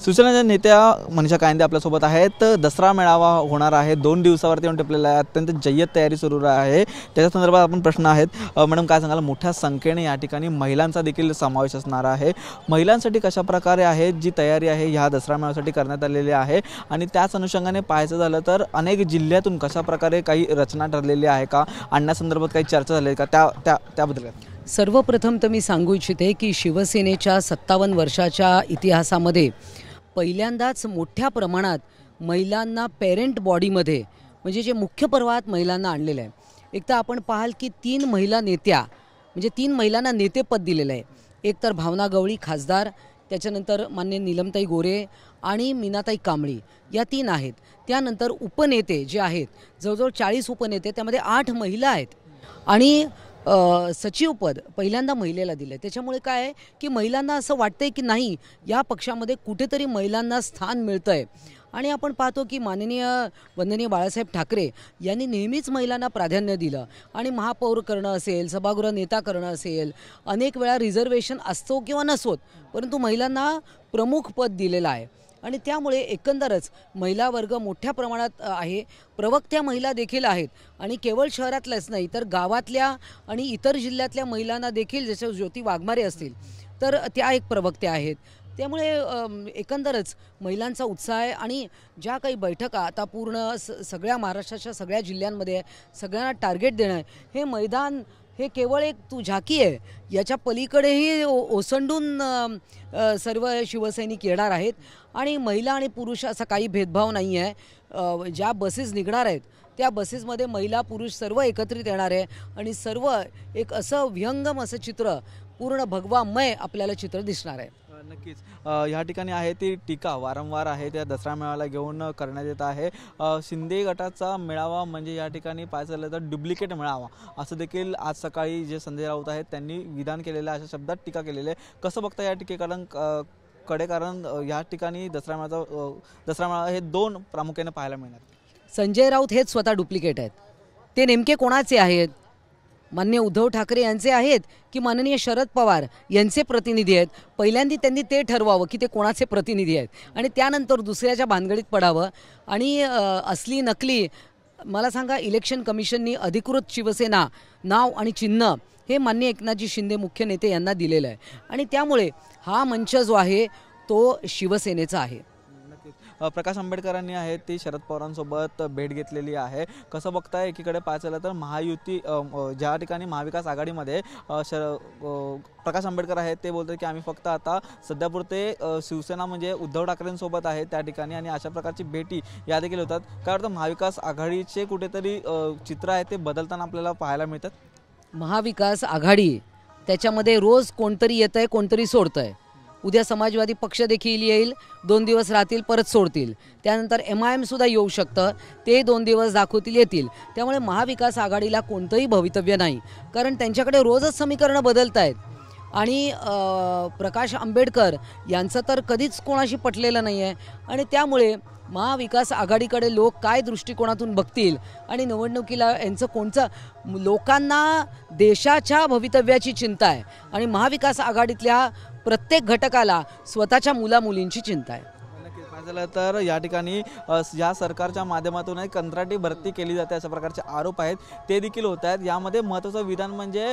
शिवसेनेच्या नेत्या मनीषा कायंदे आपल्यासोबत आहेत। दसरा मेळावा होणार आहे, 2 दिवसावरती येऊन टिपलेला आहे, अत्यंत जय्यत तयारी सुरू आहे। त्याच्या संदर्भात आपण प्रश्न आहेत मॅडम, काय सांगाल? मोठ्या संख्येने या ठिकाणी महिलांचा देखील समावेश असणार आहे। महिलांसाठी कशा प्रकारे आहे जी तयारी आहे ह्या दसरा मेळाव्यासाठी करण्यात आलेली आहे आणि त्याच अनुषंगाने पाहायचं झालं तर अनेक जिल्ह्यातून कशा प्रकारे काही रचना ठरलेली आहे का, आणण्यासंदर्भात काही चर्चा झाली का, त्याबद्दल सर्वप्रथम तर मी सांगू इच्छिते की शिवसेनेच्या 57 वर्षाच्या इतिहासामध्ये पहिल्यांदाच मोठ्या प्रमाणात महिलांना पेरेंट बॉडीमध्ये म्हणजे जे मुख्य पर्वात महिलांना आणलेलं आहे। एक तर आपण पाहाल की 3 महिला नेत्या म्हणजे 3 महिलांना नेतेपद दिलेलं आहे। एक तर भावना गवळी खासदार, त्याच्यानंतर मान्य नीलमताई गोरे आणि मीनाताई कांबळी या 3 आहेत। त्यानंतर उपनेते जे आहेत जवळजवळ 40 उपनेते, त्यामध्ये 8 महिला आहेत आणि सचिवपद पहिल्यांदा महिलेला दिलं आहे। त्याच्यामुळे काय आहे की महिलांना असं वाटतंय की नाही, या पक्षामध्ये कुठेतरी महिलांना स्थान मिळतं आहे। आणि आपण पाहतो की माननीय वंदनीय बाळासाहेब ठाकरे यांनी नेहमीच महिलांना प्राधान्य दिलं आणि महापौर करणं असेल, सभागृह नेता करणं असेल, अनेक वेळा रिझर्वेशन असतो किंवा नसोत, परंतु महिलांना प्रमुख पद दिलेलं आहे आणि त्यामुळे एकंदरच महिला वर्ग मोठ्या प्रमाणात आहे। प्रवक्त्या महिला देखील आहेत आणि केवळ शहरातल्याच नाही तर गावातल्या आणि इतर जिल्ह्यातल्या महिलांना देखील, जसे ज्योती वाघमारे असतील तर त्या एक प्रवक्त्या आहेत। त्यामुळे एकंदरच महिलांचा उत्साह आहे आणि ज्या काही बैठका आता पूर्ण सगळ्या महाराष्ट्राच्या सगळ्या जिल्ह्यांमध्ये सगळ्यांना टार्गेट देणं, हे मैदान हे केवळ एक तू झाकी आहे, याच्या पलीकडेही ओसंडून सर्व शिवसैनिक येणार आहेत आणि महिला आणि पुरुष असा काही भेदभाव नाही आहे। ज्या बसेस निघणार आहेत त्या बसेसमध्ये महिला पुरुष सर्व एकत्रित येणार आहे आणि सर्व एक असं विहंगम असं चित्र, पूर्ण भगवामय आपल्याला चित्र दिसणार आहे। नक्कीच ह्या ठिकाणी आहे ती टीका वारंवार आहे त्या दसरा मेळाव्याला घेऊन करण्यात येत आहे। शिंदे गटाचा मेळावा म्हणजे या ठिकाणी पाहायचं झालं तर डुप्लिकेट मेळावा असं देखील आज सकाळी जे संजय राऊत आहेत त्यांनी विधान केलेलं आहे, अशा शब्दात टीका केलेली आहे। कसं बघता या टीकेकडे, कारण या ठिकाणी दसरा मेळावा हे 2 प्रामुख्याने पाहायला मिळणार। संजय राऊत हेच स्वतः डुप्लिकेट आहेत। ते नेमके कोणाचे आहेत? माननीय उद्धव ठाकरे यांचे आहेत की माननीय शरद पवार यांचे प्रतिनिधी आहेत? पहिल्यांदा त्यांनी ते ठरवावं की ते कोणाचे प्रतिनिधी आहेत आणि त्यानंतर दुसऱ्याच्या भानगडीत पडावं। आणि असली नकली मला सांगा, इलेक्शन कमिशननी अधिकृत शिवसेना नाव आणि चिन्ह हे माननीय एकनाथजी शिंदे मुख्य नेते यांना दिलेलं आहे आणि त्यामुळे हा मंच जो आहे तो शिवसेनेचा आहे। प्रकाश आंबेडकरांनी आहे ती शरद पवारांसोबत भेट घेतलेली आहे। कसं बघताय, एकीकडे पाहायचं तर महायुती ज्या ठिकाणी महाविकास आघाडीमध्ये प्रकाश आंबेडकर आहेत ते बोलतात की आम्ही फक्त आता सध्यापुरते शिवसेना म्हणजे उद्धव ठाकरेंसोबत आहे त्या ठिकाणी आणि अशा प्रकारची भेटी या देखील होतात। काय वाटतं, महाविकास आघाडीचे कुठेतरी चित्र आहे ते बदलताना आपल्याला पाहायला मिळतात? महाविकास आघाडी त्याच्यामध्ये रोज कोणतरी येतं आहे, कोणतरी सोडतं आहे। उद्या समाजवादी पक्ष देखील येईल, 2 दिवस राहतील, परत सोडतील। त्यानंतर MIM सुद्धा येऊ शकतं, ते 2 दिवस दाखवतील, येतील। त्यामुळे महाविकास आघाडीला कोणतंही भवितव्य नाही, कारण त्यांच्याकडे रोजच समीकरणं बदलत आहेत आणि प्रकाश आंबेडकर यांचं तर कधीच कोणाशी पटलेलं नाही आहे आणि त्यामुळे महाविकास आघाडीकडे लोक काय दृष्टिकोनातून बघतील आणि निवडणुकीला यांचं कोणचं, लोकांना देशाच्या भवितव्याची चिंता आहे आणि महाविकास आघाडीतल्या प्रत्येक घटकाला स्वतःच्या मुलामुलींची चिंता आहे। नक्कीच पाहिजे झालं तर या ठिकाणी या सरकारच्या माध्यमातून कंत्राटी भरती केली जाते अशा प्रकारचे आरोप आहेत ते देखील होत आहेत। यामध्ये महत्त्वाचं विधान म्हणजे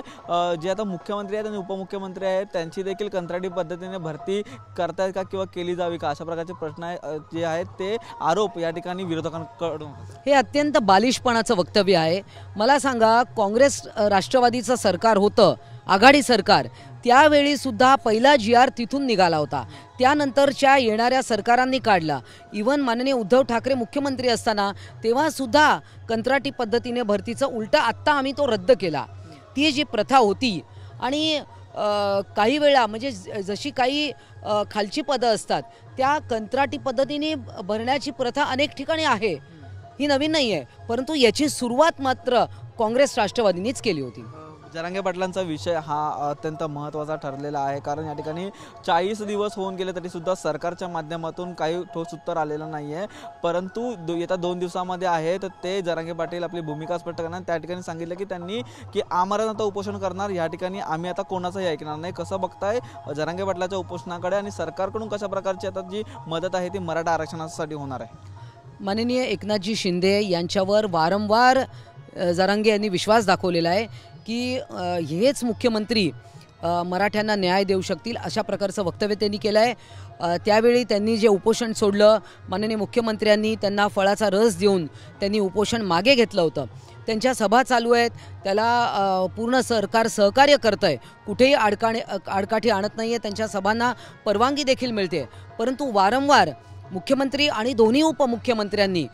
जे आता मुख्यमंत्री आहेत आणि उपमुख्यमंत्री आहेत त्यांची देखील कंत्राटी पद्धतीने भरती करतायत का किंवा केली जावी का, अशा प्रकारचे प्रश्न जे आहेत ते आरोप या ठिकाणी विरोधकांकडून। हे अत्यंत बालिशपणाचं वक्तव्य आहे। मला सांगा, काँग्रेस राष्ट्रवादीचं सरकार होतं, आघाडी सरकार, त्यावेळी सुद्धा पहिला GR तिथून निघाला होता, त्यानंतरच्या येणाऱ्या सरकारांनी काढला। इवन माननीय उद्धव ठाकरे मुख्यमंत्री असताना तेव्हा सुद्धा कंत्राटी पद्धतीने भरतीचं उलटा आत्ता आम्ही तो रद्द केला। ती जी प्रथा होती आणि काही वेळा म्हणजे जशी काही खालची पदं असतात त्या कंत्राटी पद्धतीने भरण्याची प्रथा अनेक ठिकाणी आहे, ही नवीन नाही आहे, परंतु याची सुरुवात मात्र काँग्रेस राष्ट्रवादीनेच केली होती। जरांगे पाटलांचा विषय हा अत्यंत महत्त्वाचा ठरलेला आहे, कारण या ठिकाणी 40 दिवस होऊन गेले तरीसुद्धा सरकारच्या माध्यमातून काही ठोस उत्तर आलेलं नाही आहे. परंतु येत्या 2 दिवसामध्ये आहे तर ते जरांगे पाटील आपली भूमिका स्पष्ट करणार. त्या ठिकाणी सांगितलं की त्यांनी की आमरण आता उपोषण करणार, या ठिकाणी आम्ही आता कोणाचंही ऐकणार नाही. कसं बघताय जरांगे पाटलाच्या उपोषणाकडे आणि सरकारकडून कशा प्रकारची आता जी मदत आहे ती मराठा आरक्षणासाठी होणार आहे? माननीय एकनाथजी शिंदे यांच्यावर वारंवार जरांगे यांनी विश्वास दाखवलेला आहे की हेच मुख्यमंत्री मराठ्यांना न्याय देऊ शकतील, अशा प्रकारचं वक्तव्य त्यांनी केलं आहे. त्यावेळी त्यांनी जे उपोषण सोडलं, माननीय मुख्यमंत्र्यांनी त्यांना फळाचा रस देऊन त्यांनी उपोषण मागे घेतलं होतं. त्यांच्या सभा चालू आहेत, त्याला पूर्ण सरकार सहकार्य करतं आहे, कुठेही आडकाठी आणत नाही आहे, त्यांच्या सभांना परवानगी देखील मिळते. परंतु वारंवार मुख्यमंत्री आणि दोन्ही उपमुख्यमंत्र्यांनी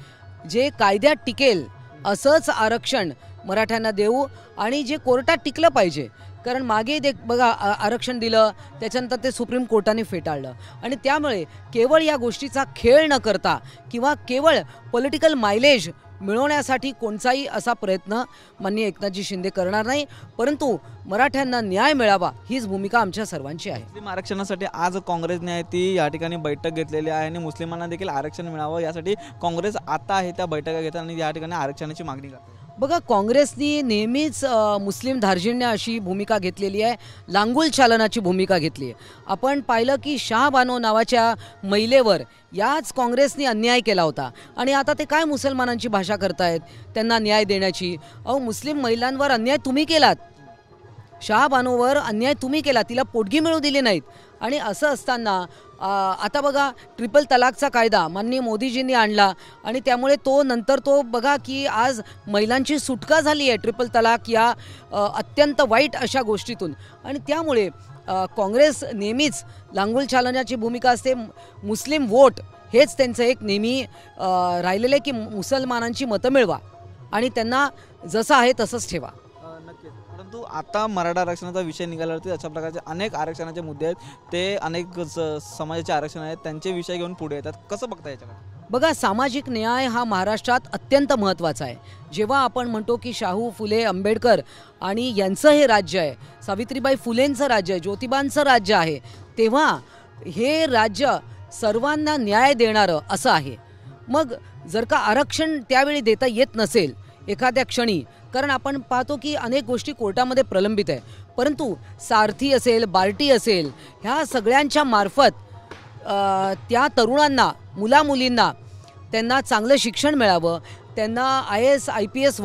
जे कायद्यात टिकेल असंच आरक्षण मराठ्यांना देऊ आणि जे कोर्टात टिकलं पाहिजे, कारण मागे बघा आरक्षण दिलं, त्याच्यानंतर ते सुप्रीम कोर्टाने फेटाळलं. आणि त्यामुळे केवळ या गोष्टीचा खेळ न करता किंवा केवळ पॉलिटिकल मायलेज मिळवण्यासाठी कोणताही असा प्रयत्न माननीय एकनाथजी शिंदे करणार नाही, परंतु मराठ्यांना न्याय मिळावा हीच भूमिका आमच्या सर्वांची आहे. मुस्लिम आरक्षणासाठी आज काँग्रेसने आहे ती या ठिकाणी बैठक घेतलेली आहे आणि मुस्लिमांना देखील आरक्षण मिळावं यासाठी काँग्रेस आता आहे त्या बैठका घेतात आणि या ठिकाणी आरक्षणाची मागणी करतात. बघा, काँग्रेसनी नेहमीच मुस्लिम धार्जिण्य अशी भूमिका घेतलेली आहे, लांगुल चालनाची भूमिका घेतली आहे. आपण पाहिलं की शाहबानो नावाच्या महिलेवर याच काँग्रेसनी अन्याय केला होता आणि आता ते काय मुसलमानांची भाषा करतायत त्यांना न्याय देण्याची. अहो, मुस्लिम महिलांवर अन्याय तुम्ही केलात, शाहबानोवर अन्याय तुम्ही केला, तिला पोटगी मिळू दिली नाहीत. आणि असं असताना आता बघा ट्रिपल तलाकचा कायदा माननीय मोदीजींनी आणला आणि त्यामुळे नंतर बघा की आज महिलांची सुटका झाली आहे ट्रिपल तलाक या अत्यंत वाईट अशा गोष्टीतून. आणि त्यामुळे काँग्रेस नेहमीच लांगुल चालण्याची भूमिका असते. मुस्लिम वोट हेच त्यांचं एक नेहमी राहिलेलं आहे की मुसलमानांची मतं मिळवा आणि त्यांना जसं आहे तसंच ठेवा. नक्कीच. परंतु आता मराठा आरक्षणाचा विषय निघाल्यावरती अशा प्रकारचे अनेक आरक्षणाचे मुद्दे आहेत, ते अनेक समाजाचे आरक्षण आहेत त्यांचे विषय घेऊन पुढे येतात. कसं बघता याच्याकडे? बघा, सामाजिक न्याय हा महाराष्ट्रात अत्यंत महत्त्वाचा आहे. जेव्हा आपण म्हणतो की शाहू फुले आंबेडकर आणि यांचं हे राज्य आहे, सावित्रीबाई फुलेंचं राज्य आहे, ज्योतिबांचं राज्य आहे, तेव्हा हे राज्य सर्वांना न्याय देणारं असं आहे. मग जर का आरक्षण त्यावेळी देता येत नसेल एखाद्या क्षणी, कारण आपण पाहतो की अनेक गोष्टी कोर्टामध्ये प्रलंबित आहे, परंतु सारथी असेल, बार्टी असेल, ह्या सगळ्यांच्या मार्फत त्या तरुणांना, मुलामुलींना त्यांना चांगलं शिक्षण मिळावं, त्यांना IAS IPS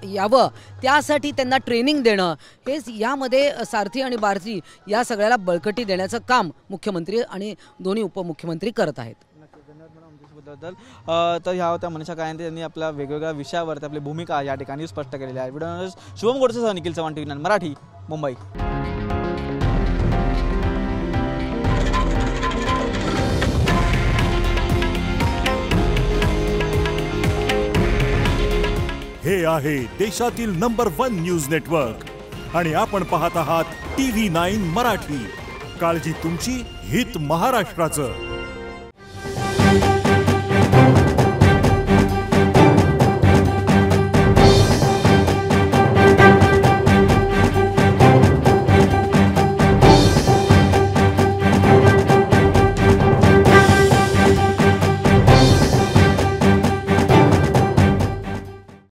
यावं, त्यासाठी त्यांना ट्रेनिंग देणं, हेच यामध्ये सारथी आणि बारथी या सगळ्याला बळकटी देण्याचं काम मुख्यमंत्री आणि दोन्ही उपमुख्यमंत्री करत आहेत. तर ह्या होत्या मनीषा कायंदे यांनी आपल्या वेगवेगळ्या विषयावरती आपली भूमिका या ठिकाणी स्पष्ट केलेली आहे. व्हिडिओ शुभम गोडसेसह निखिल चव्हाण, TV9 मराठी, मुंबई. हे आहे देशातील नंबर 1 न्यूज नेटवर्क आणि आपण पाहत आहात TV9 मराठी. काळजी तुमची, हित महाराष्ट्राचं.